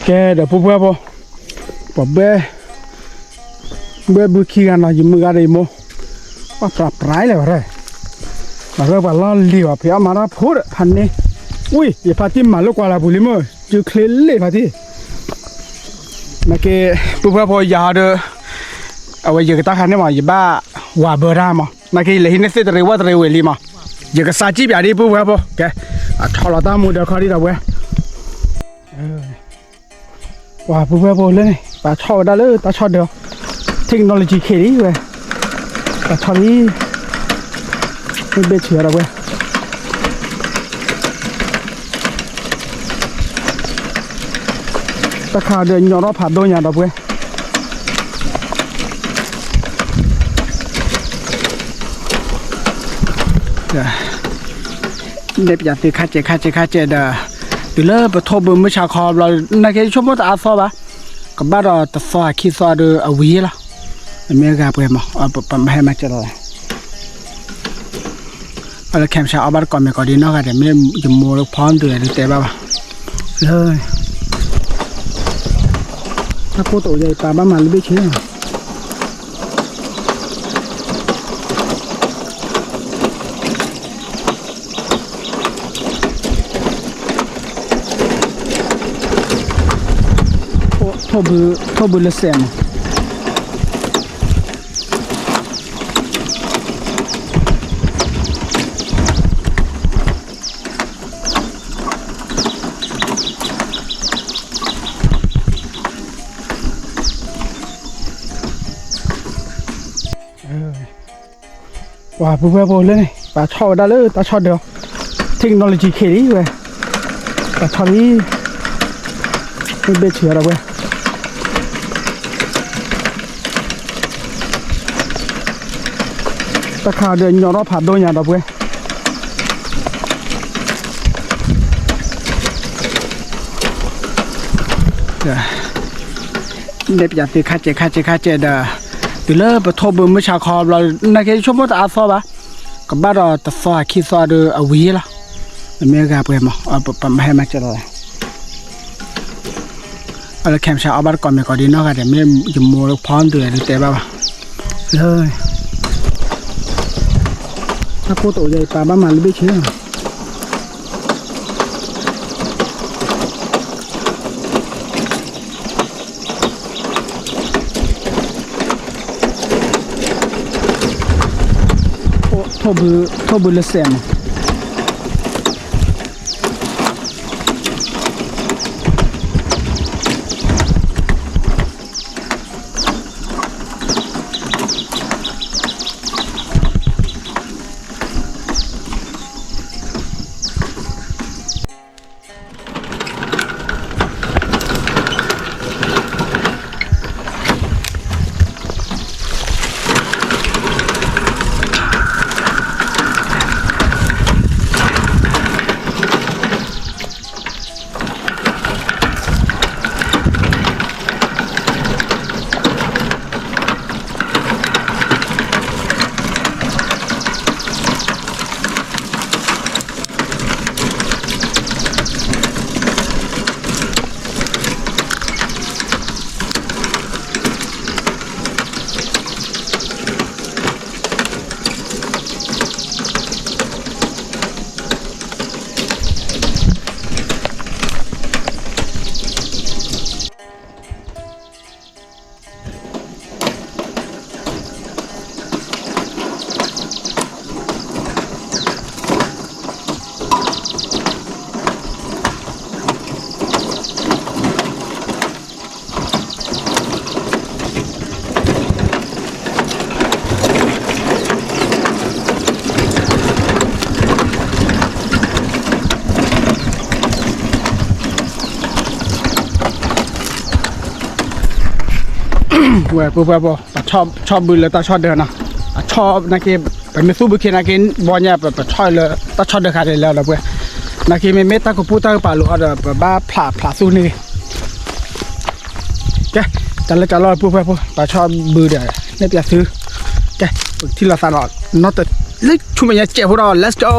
แกเดี๋ยวพูดเพื่อพอผมเบ้บุคีกันหน่อยมืออะไรโมว่าปรับร้ายเลยวะเร่มาเรื่องว่าล้อเลี้ยวเพียมาแล้วพูดพันนี้อุ้ยอย่าพาที่มาลูกกว่าละบุลิมจูเคลื่อนเลยพาที่เมื่อกี้พูดเพื่อพอยาวเด้อเอาไว้ยืนตาขันได้มาอย่าบ้าว่าเบอร์ได้มาเมื่อกี้เลยนี่เสร็จเร็วว่าเร็วเวลีมายืนกับซาจิบอย่างนี้พูดเพื่อพอแกทอลตามูเดอร์คารีดาวเว้ว่าพูดเพื่อพอเลยปลาชอได้เลยปลาชอเดียวเทคโนโลยีเคดีเว้ยปลาชอนี้ไม่เบ็ดเชื่อเราเว้ยตะขาเดินย้อนรอบผ่านโดนอย่างเราเว้ยเด็บอยากตีข้าเจเด้อตีเลิศปะทบมือชาคอเราในแค่ชั่วโมงตาซอปะกับบ้านเราตะซอขี้ซอเดือเอาวีละเมื่อกี้เพื่อนมาเอาปั๊มให้มาเจอเลยเอาละแคมชาเอาบ้านก่อนไม่ก่อนดีนอกกันแต่ไม่ยมโมลูกพร้อมตัวเลยเตะบ้าเลยถ้าพูดตัวใหญ่ปลาบ้ามันไม่เชื่อทบเลเซมว่าเพื่อๆเลยปลาชอได้เลยปลาชอเดียวเทคโนโลยีเคดีเว้ยปลาชอนี้ไม่เบ็ดเชื่อเราเว้ยตะขาเดินย้อนรอบผ่านโดนอย่างเราเว้ยเด็บอยากตีข้าเจเด้อตีเลิศปะทบมือชาคอเราในแค่ชั่วโมงตาซอปะกับบ้านเราตะซอขี้ซอเดือเอาวีละเมื่อกี้เพื่อนมาเอาปั๊มให้มาเจอเลยเอาละแคมชาเอาบ้านก่อนไม่ก่อนดีนอกกันแต่ไม่ยมโมลูกพร้อมตัวเลยเตะบ้าเลยถ้าพูดตัวใหญ่ปลาบ้ามันไม่เชื่อทบเลเซมเว้ยปุ๊บชอบบุญเลยตาชอบเดินนะชอบนักเก็บไปไม่สู้บุคคลนักเก็บบอลเนี่ยแบบชอบเลยตาชอบเดินขาดเลยแล้วนะเว้ยนักเก็บไม่ตากูพูดตาป่าลูกอะไรแบบบ้าผลาสู้นี่แกจันเลยปุ๊บตาชอบบุญเดี๋ยวเนี่ยอยากซื้อแกที่เราสั่งหรอกน็อตเล็กชุ่มอย่างเจ็บหัวเรา let's go